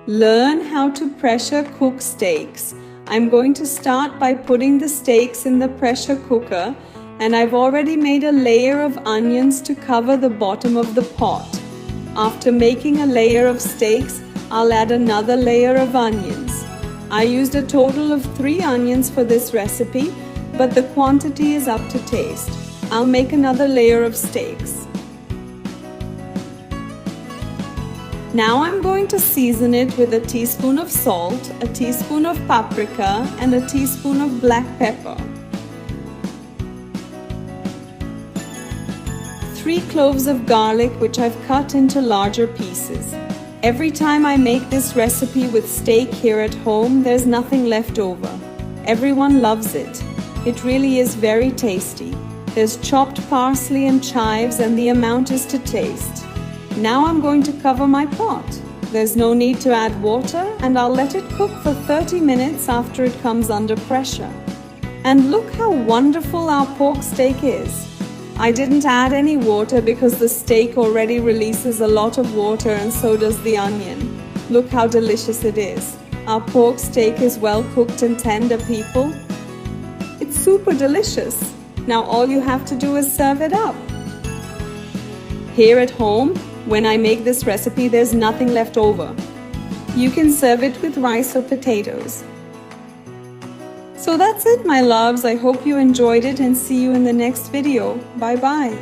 Learn how to pressure cook steaks. I'm going to start by putting the steaks in the pressure cooker, and I've already made a layer of onions to cover the bottom of the pot. After making a layer of steaks, I'll add another layer of onions. I used a total of 3 onions for this recipe, but the quantity is up to taste. I'll make another layer of steaks. Now I'm going to season it with a teaspoon of salt, a teaspoon of paprika, and a teaspoon of black pepper. 3 cloves of garlic which I've cut into larger pieces. Every time I make this recipe with steak here at home, there's nothing left over. Everyone loves it. It really is very tasty. There's chopped parsley and chives, and the amount is to taste. Now I'm going to cover my pot. There's no need to add water, and I'll let it cook for 30 minutes after it comes under pressure. And look how wonderful our pork steak is. I didn't add any water because the steak already releases a lot of water, and so does the onion. Look how delicious it is. Our pork steak is well cooked and tender, people. It's super delicious. Now all you have to do is serve it up. Here at home, when I make this recipe, there's nothing left over. You can serve it with rice or potatoes. So that's it, my loves. I hope you enjoyed it, and see you in the next video. Bye bye.